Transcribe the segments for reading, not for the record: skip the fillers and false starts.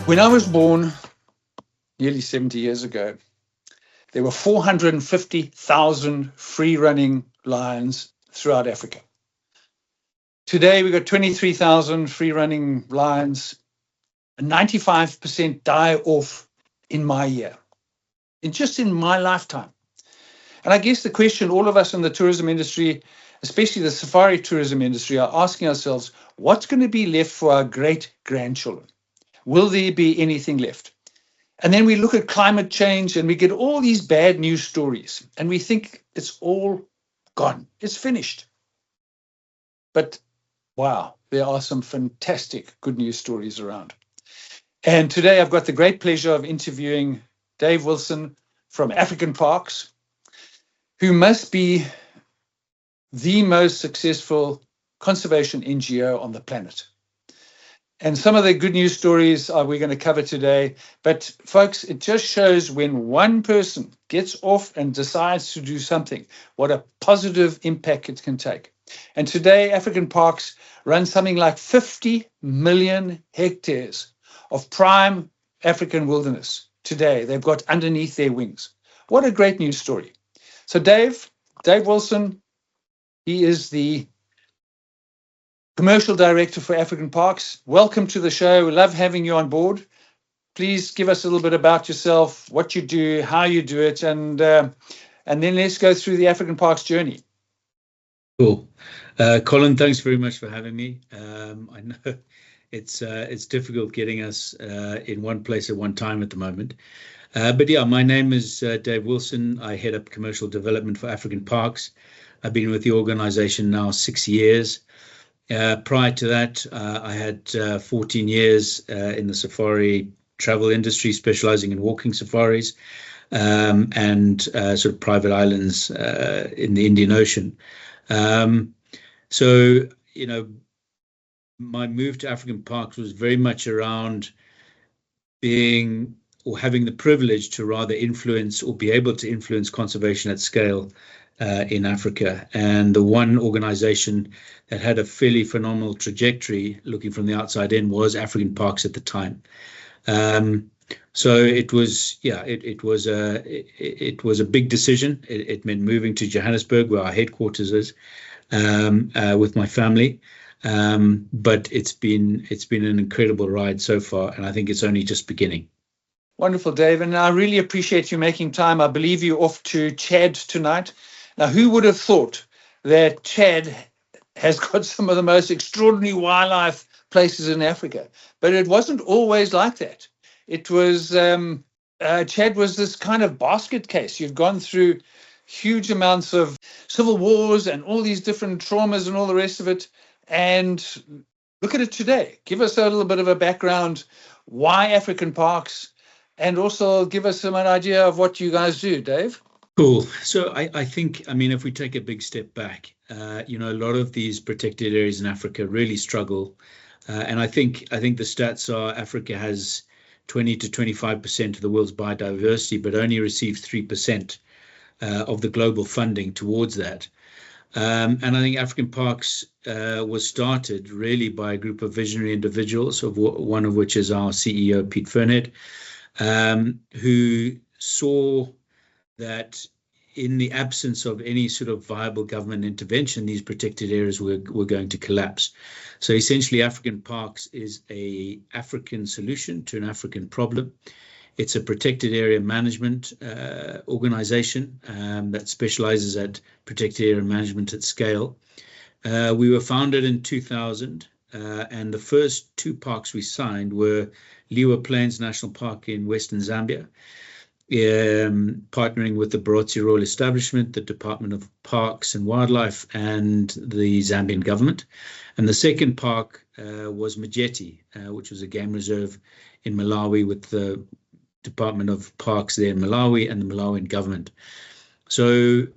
When I was born nearly 70 years ago, there were 450,000 free-running lions throughout Africa. Today, we've got 23,000 free-running lions, and 95% die off in my year, in my lifetime. And I guess the question all of us in the tourism industry, especially the safari tourism industry, are asking ourselves, what's going to be left for our great-grandchildren? Will there be anything left? And then we look at climate change and we get all these bad news stories and we think it's all gone. It's finished. But wow, there are some fantastic good news stories around. And today I've got the great pleasure of interviewing Dave Wilson from African Parks, who must be the most successful conservation NGO on the planet. And some of the good news stories we're going to cover today. But folks, it just shows when one person gets off and decides to do something, what a positive impact it can take. And today, African Parks run something like 50 million hectares of prime African wilderness today. They've got underneath their wings. What a great news story. So Dave Wilson, he is the Commercial Director for African Parks. Welcome to the show. We love having you on board. Please give us a little bit about yourself, what you do, how you do it, and then let's go through the African Parks journey. Cool. Colin, thanks very much for having me. I know it's difficult getting us in one place at one time at the moment. But yeah, my name is Dave Wilson. I head up commercial development for African Parks. I've been with the organization now 6 years. Prior to that, I had 14 years in the safari travel industry, specializing in walking safaris and sort of private islands in the Indian Ocean. So, you know, my move to African Parks was very much around being or having the privilege to rather influence or be able to influence conservation at scale in Africa. And the one organization that had a fairly phenomenal trajectory looking from the outside in was African Parks at the time. So it was, yeah, it was a big decision. It meant moving to Johannesburg, where our headquarters is, with my family. But it's been an incredible ride so far, and I think it's only just beginning. Wonderful, Dave, and I really appreciate you making time. I believe you're off to Chad tonight. Now, who would have thought that Chad has got some of the most extraordinary wildlife places in Africa? But it wasn't always like that. It was, Chad was this kind of basket case. You'd gone through huge amounts of civil wars and all these different traumas and all the rest of it. And look at it today. Give us a little bit of a background, why African Parks, and also give us an idea of what you guys do, Dave. Cool. So I think, I mean, if we take a big step back, you know, a lot of these protected areas in Africa really struggle. And I think the stats are Africa has 20 to 25% of the world's biodiversity, but only receives 3% of the global funding towards that. And I think African Parks was started really by a group of visionary individuals, one of which is our CEO, Pete Fernhead, who saw that in the absence of any sort of viable government intervention, these protected areas were going to collapse. So essentially, African Parks is an African solution to an African problem. It's a protected area management organization that specializes at protected area management at scale. We were founded in 2000, and the first two parks we signed were Liwa Plains National Park in Western Zambia, partnering with the Barotse Royal Establishment, the Department of Parks and Wildlife, and the Zambian government. And the second park was Majeti, which was a game reserve in Malawi with the Department of Parks there in Malawi and the Malawian government. So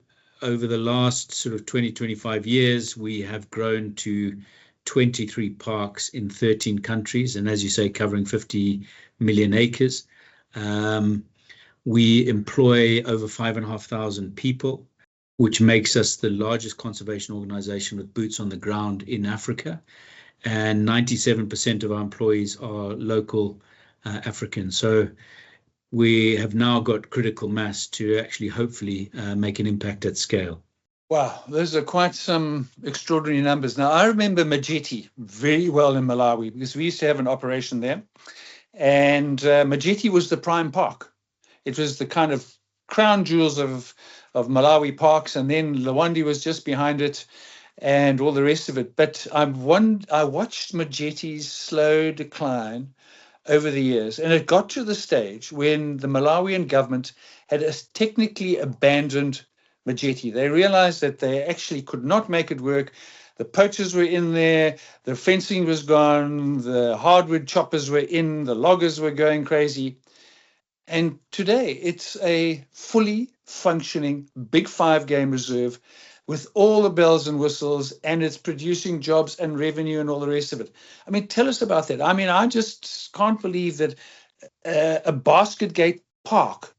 over the last sort of 25 years, we have grown to 23 parks in 13 countries, and as you say, covering 50 million acres. We employ over 5,500 people, which makes us the largest conservation organization with boots on the ground in Africa. And 97% of our employees are local Africans. So we have now got critical mass to actually hopefully make an impact at scale. Wow, those are quite some extraordinary numbers. Now, I remember Majeti very well in Malawi because we used to have an operation there. And Majeti was the prime park. It was the kind of crown jewels of Malawi parks. And then Lwandi was just behind it and all the rest of it. But I watched Majeti's slow decline over the years. And it got to the stage when the Malawian government had technically abandoned Majeti. They realized that they actually could not make it work. The poachers were in there, the fencing was gone, the hardwood choppers were in, the loggers were going crazy. And today it's a fully functioning Big Five game reserve with all the bells and whistles, and it's producing jobs and revenue and all the rest of it. I mean, tell us about that. I mean, I just can't believe that a Basket Gate park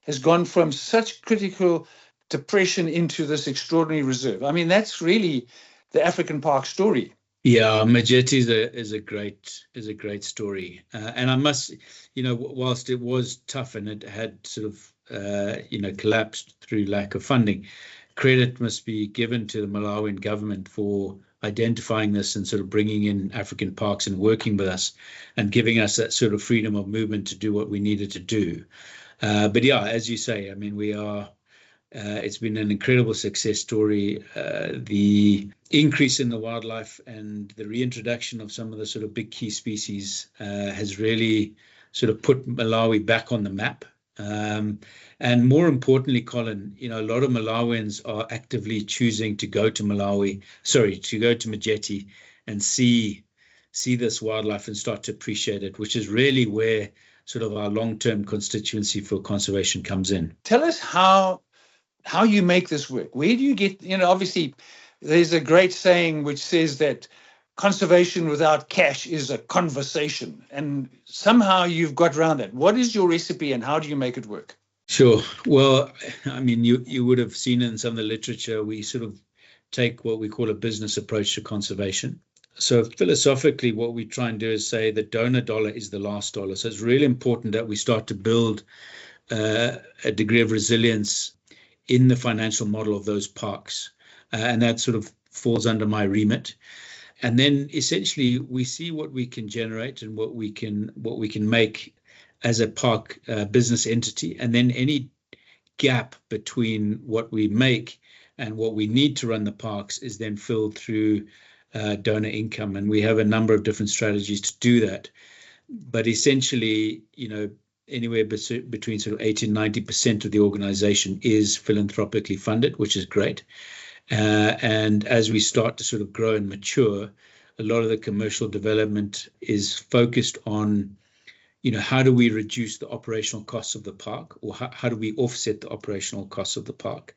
has gone from such critical depression into this extraordinary reserve. I mean, that's really the African park story. Yeah, Majeti is a great story, and I must, whilst it was tough and it had sort of collapsed through lack of funding, credit must be given to the Malawian government for identifying this and sort of bringing in African parks and working with us and giving us that sort of freedom of movement to do what we needed to do. But yeah, as you say, I mean, it's been an incredible success story. The increase in the wildlife and the reintroduction of some of the sort of big key species has really sort of put Malawi back on the map. And more importantly, Colin, a lot of Malawians are actively choosing to go to Majeti and see this wildlife and start to appreciate it, which is really where sort of our long-term constituency for conservation comes in. Tell us how you make this work. Where do you get, obviously there's a great saying which says that conservation without cash is a conversation, and somehow you've got around that. What is your recipe and how do you make it work? Sure. Well, I mean, you would have seen in some of the literature, we sort of take what we call a business approach to conservation. So philosophically, what we try and do is say the donor dollar is the last dollar. So it's really important that we start to build a degree of resilience in the financial model of those parks. And that sort of falls under my remit. And then essentially we see what we can generate and what we can make as a park business entity. And then any gap between what we make and what we need to run the parks is then filled through donor income. And we have a number of different strategies to do that. But essentially, anywhere between sort of 80 and 90% of the organization is philanthropically funded, which is great. And as we start to sort of grow and mature, a lot of the commercial development is focused on, how do we reduce the operational costs of the park, or how do we offset the operational costs of the park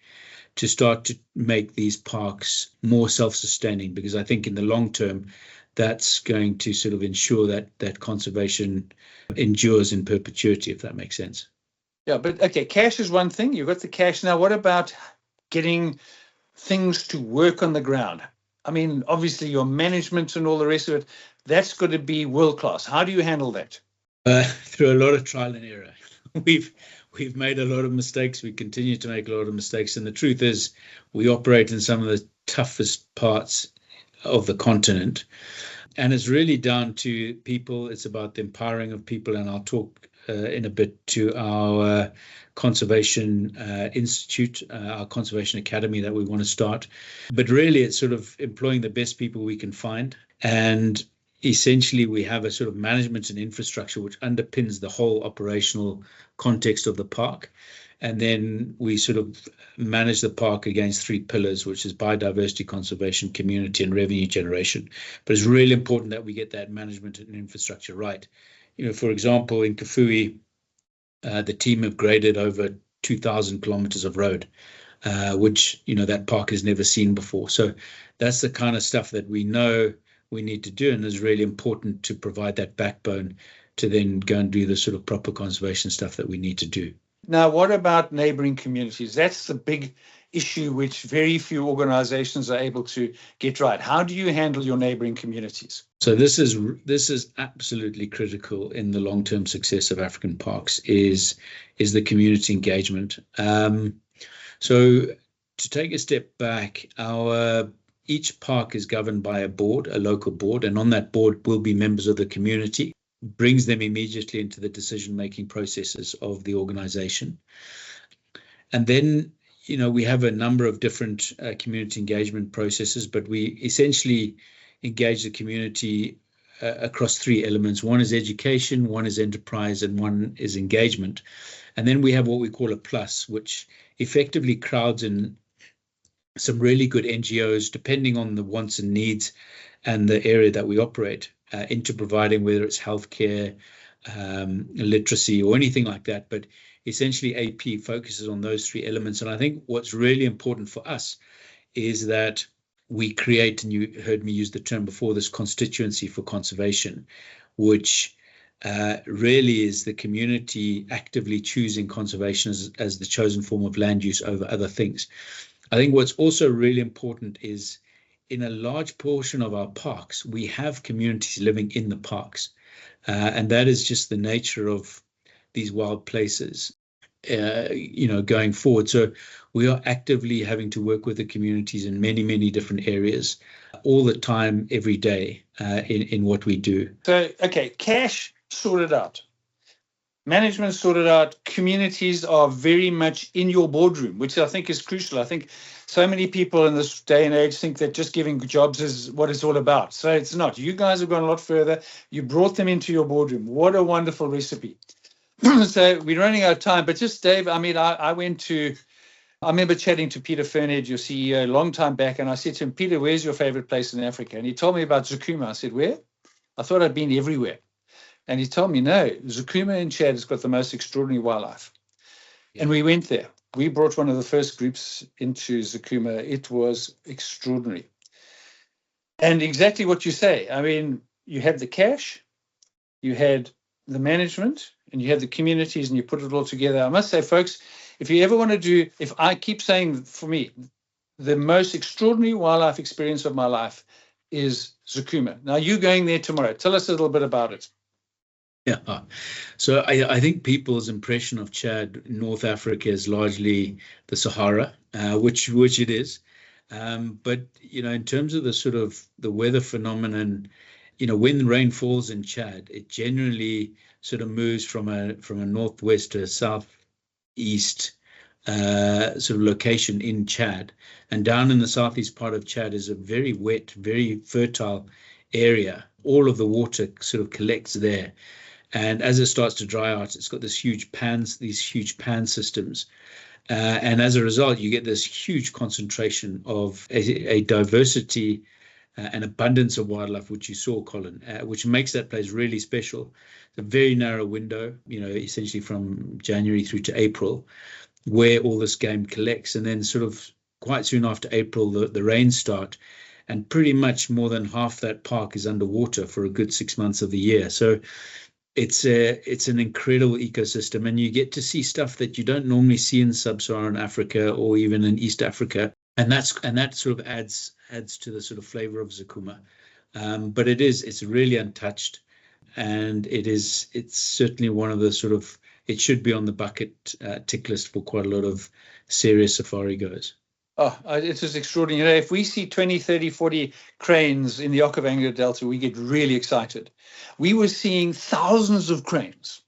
to start to make these parks more self-sustaining? Because I think in the long term, that's going to sort of ensure that conservation endures in perpetuity, if that makes sense. Yeah, but okay, cash is one thing. You've got the cash. Now, what about getting things to work on the ground? I mean, obviously your management and all the rest of it, that's got to be world class. How do you handle that? Through a lot of trial and error. We've made a lot of mistakes. We continue to make a lot of mistakes. And the truth is, we operate in some of the toughest parts of the continent. And it's really down to people. It's about the empowering of people. And I'll talk in a bit to our Conservation Institute, our Conservation Academy that we want to start. But really, it's sort of employing the best people we can find. And essentially, we have a sort of management and infrastructure which underpins the whole operational context of the park. And then we sort of manage the park against three pillars, which is biodiversity conservation, community, and revenue generation. But it's really important that we get that management and infrastructure right. For example, in Kafue, the team have graded over 2,000 kilometers of road, which, that park has never seen before. So that's the kind of stuff that we know we need to do, and it's really important to provide that backbone to then go and do the sort of proper conservation stuff that we need to do. Now, what about neighboring communities? That's the big issue which very few organizations are able to get right. How do you handle your neighboring communities? So this is absolutely critical in the long-term success of African parks is the community engagement. So to take a step back, each park is governed by a board, a local board, and on that board will be members of the community, brings them immediately into the decision-making processes of the organization. And then, we have a number of different community engagement processes, but we essentially engage the community across three elements. One is education, one is enterprise, and one is engagement. And then we have what we call a plus, which effectively crowds in some really good NGOs, depending on the wants and needs and the area that we operate, into providing, whether it's healthcare, literacy, or anything like that. But essentially, AP focuses on those three elements. And I think what's really important for us is that we create, and you heard me use the term before, this constituency for conservation, which really is the community actively choosing conservation as the chosen form of land use over other things. I think what's also really important is in a large portion of our parks, we have communities living in the parks. And that is just the nature of these wild places, going forward. So we are actively having to work with the communities in many, many different areas all the time, every day, in what we do. So, okay, cash sorted out. Management sorted out, communities are very much in your boardroom, which I think is crucial. I think so many people in this day and age think that just giving jobs is what it's all about. So it's not. You guys have gone a lot further. You brought them into your boardroom. What a wonderful recipe. So we're running out of time, but just Dave, I remember chatting to Peter Fernhead, your CEO, a long time back, and I said to him, Peter, where's your favorite place in Africa? And he told me about Zukuma. I said, where? I thought I'd been everywhere. And he told me, no, Zukuma in Chad has got the most extraordinary wildlife. Yeah. And we went there. We brought one of the first groups into Zukuma. It was extraordinary. And exactly what you say. I mean, you had the cash, you had the management, and you had the communities, and you put it all together. I must say, folks, if you ever want to do, if I keep saying, for me, the most extraordinary wildlife experience of my life is Zukuma. Now, you're going there tomorrow. Tell us a little bit about it. Yeah, so I think people's impression of Chad, North Africa, is largely the Sahara, which it is. But, in terms of the sort of the weather phenomenon, when rain falls in Chad, it generally sort of moves from a northwest to a southeast sort of location in Chad. And down in the southeast part of Chad is a very wet, very fertile area. All of the water sort of collects there. And as it starts to dry out, it's got these huge pan systems. And as a result, you get this huge concentration of a diversity and abundance of wildlife, which you saw, Colin, which makes that place really special. It's a very narrow window, essentially from January through to April, where all this game collects. And then sort of quite soon after April, the rains start. And pretty much more than half that park is underwater for a good 6 months of the year. So it's an incredible ecosystem, and you get to see stuff that you don't normally see in sub-Saharan Africa or even in East Africa, and that sort of adds to the sort of flavor of Zukuma. But it's really untouched, and it's certainly one of the sort of, it should be on the bucket tick list for quite a lot of serious safari goers. Oh, it was extraordinary. If we see 20, 30, 40 cranes in the Okavango Delta, we get really excited. We were seeing thousands of cranes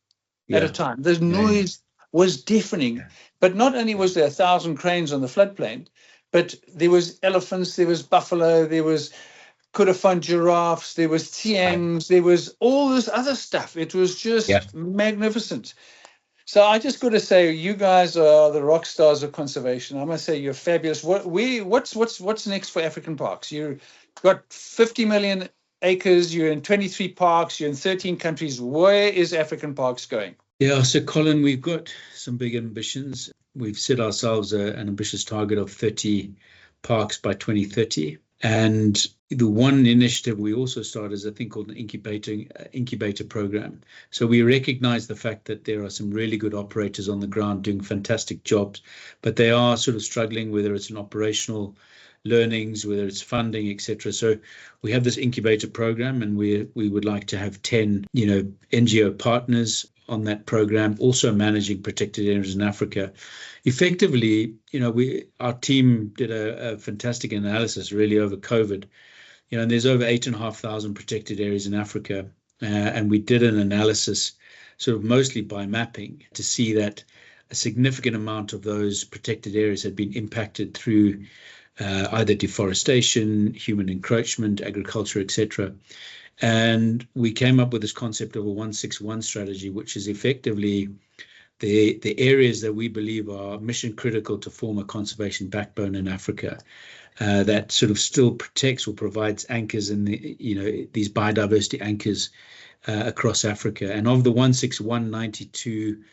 at a time. The noise was deafening. But not only was there 1,000 cranes on the floodplain, but there was elephants, there was buffalo, there was Kudafan giraffes, there was tiangs, there was all this other stuff. It was just magnificent. So I just got to say, you guys are the rock stars of conservation. I must say, you're fabulous. What's next for African parks? You've got 50 million acres. You're in 23 parks. You're in 13 countries. Where is African parks going? Yeah, so Colin, we've got some big ambitions. We've set ourselves an ambitious target of 30 parks by 2030. And the one initiative we also started is a thing called an incubator program. So we recognize the fact that there are some really good operators on the ground doing fantastic jobs, but they are sort of struggling, whether it's an operational learnings, whether it's funding, etc. So we have this incubator program, and we would like to have 10, NGO partners on that program, also managing protected areas in Africa. Effectively, our team did a fantastic analysis really over COVID. And there's over 8,500 protected areas in Africa, and we did an analysis sort of mostly by mapping to see that a significant amount of those protected areas had been impacted through either deforestation, human encroachment, agriculture, etc. And we came up with this concept of a 161 strategy, which is effectively the areas that we believe are mission critical to form a conservation backbone in Africa, that sort of still protects or provides anchors in these biodiversity anchors across Africa. And of the 161, 92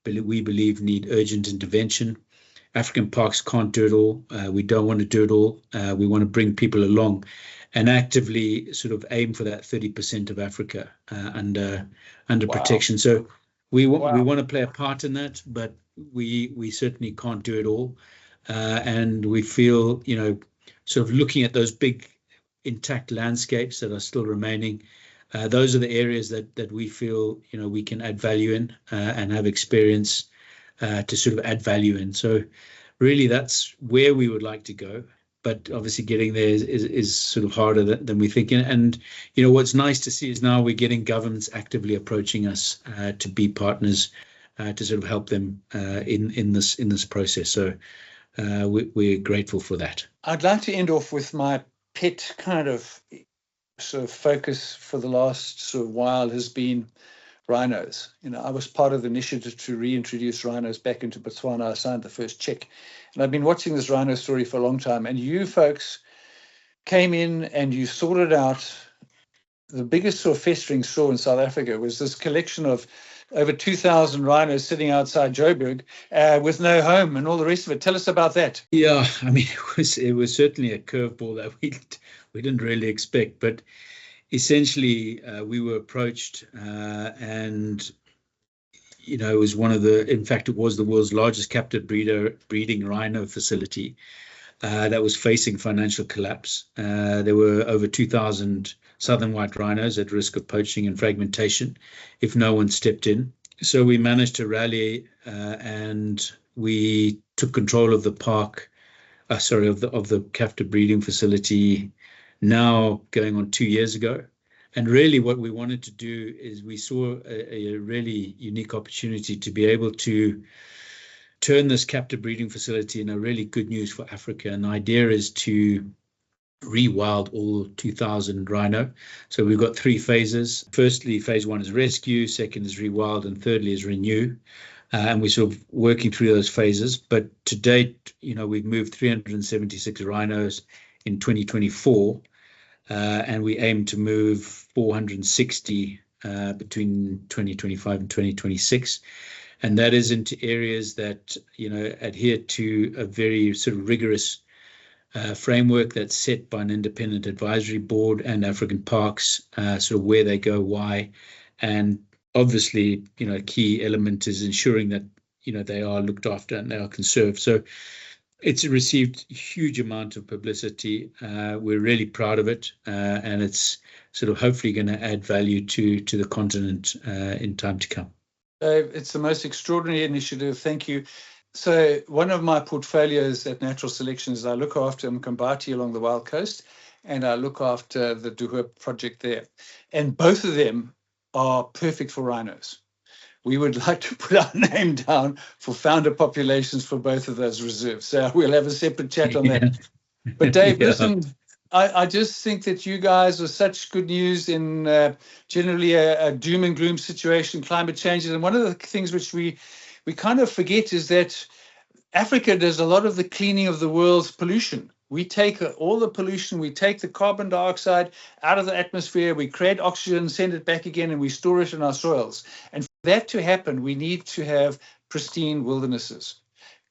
we believe need urgent intervention. African parks can't do it all. We don't want to do it all. We want to bring people along and actively sort of aim for that 30% of Africa under protection. So we want to play a part in that, but we certainly can't do it all. And we feel, sort of looking at those big intact landscapes that are still remaining, those are the areas that we feel, we can add value in and have experience to sort of add value in. So really that's where we would like to go, but obviously getting there is sort of harder than we think. And what's nice to see is now we're getting governments actively approaching us to be partners to sort of help them in this process. So we're grateful for that. I'd like to end off with my pet kind of sort of focus for the last sort of while has been rhinos. I was part of the initiative to reintroduce rhinos back into Botswana. I signed the first check, and I've been watching this rhino story for a long time. And you folks came in and you sorted out the biggest sort of festering sore in South Africa was this collection of over 2,000 rhinos sitting outside Joburg with no home and all the rest of it. Tell us about that. Yeah, I mean, it was certainly a curveball that we didn't really expect, but essentially, we were approached and, it was it was the world's largest captive breeding rhino facility that was facing financial collapse. There were over 2,000 southern white rhinos at risk of poaching and fragmentation if no one stepped in. So we managed to rally and we took control of the park, of the captive breeding facility now going on 2 years ago. And really what we wanted to do is we saw a really unique opportunity to be able to turn this captive breeding facility into really good news for Africa. And the idea is to rewild all 2,000 rhino. So we've got 3 phases. Firstly, phase 1 is rescue, second is rewild, and thirdly is renew. And we're sort of working through those phases. But to date, we've moved 376 rhinos in 2024. And we aim to move 460 between 2025 and 2026. And that is into areas that, adhere to a very sort of rigorous framework that's set by an independent advisory board and African Parks, sort of where they go, why. And obviously, a key element is ensuring that, they are looked after and they are conserved. So it's received a huge amount of publicity. We're really proud of it, and it's sort of hopefully going to add value to the continent in time to come. It's the most extraordinary initiative. Thank you. So one of my portfolios at Natural Selection is I look after Mkombati along the Wild Coast, and I look after the Duhur project there. And both of them are perfect for rhinos. We would like to put our name down for founder populations for both of those reserves. So we'll have a separate chat on that. But Dave, listen, I just think that you guys are such good news in generally a doom and gloom situation, climate change. And one of the things which we kind of forget is that Africa does a lot of the cleaning of the world's pollution. We take all the pollution, we take the carbon dioxide out of the atmosphere, we create oxygen, send it back again, and we store it in our soils. And for that to happen, we need to have pristine wildernesses.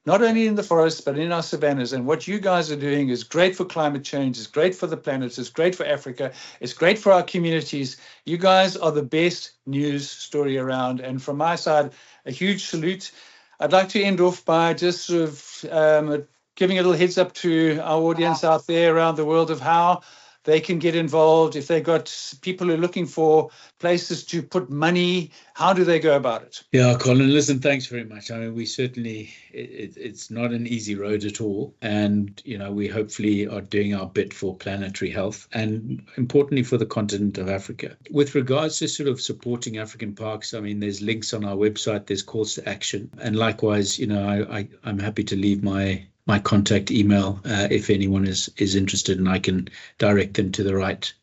not only in the forests, but in our savannas. And what you guys are doing is great for climate change, it's great for the planet, it's great for Africa, it's great for our communities. You guys are the best news story around. And from my side, a huge salute. I'd like to end off by just sort of giving a little heads up to our audience out there around the world of how they can get involved. If they've got people who are looking for places to put money, how do they go about it? Yeah, Colin, listen, thanks very much. I mean, we certainly, it's not an easy road at all. And, you know, we hopefully are doing our bit for planetary health and importantly for the continent of Africa. With regards to sort of supporting African parks, I mean, there's links on our website, there's calls to action. And likewise, you know, I'm happy to leave my contact email if anyone is interested, and I can direct them to the right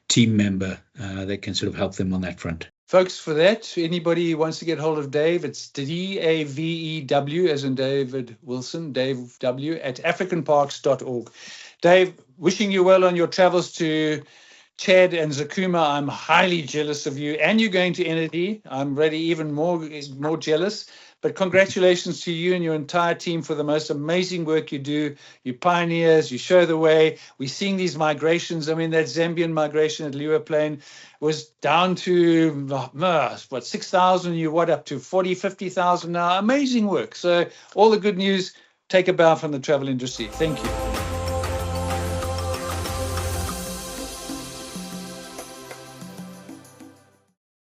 team member that can sort of help them on that front. Folks, for that, anybody who wants to get hold of Dave, it's DAVEW, as in David Wilson, Dave W, at africanparks.org. Dave, wishing you well on your travels to Chad and Zakuma. I'm highly jealous of you, and you're going to NAD. I'm really even more jealous. But congratulations to you and your entire team for the most amazing work you do. You pioneers, you show the way. We're seeing these migrations. I mean, that Zambian migration at Liwa Plain was down to, 6,000? You're up to 40, 50,000 now? Amazing work. So all the good news, take a bow from the travel industry. Thank you.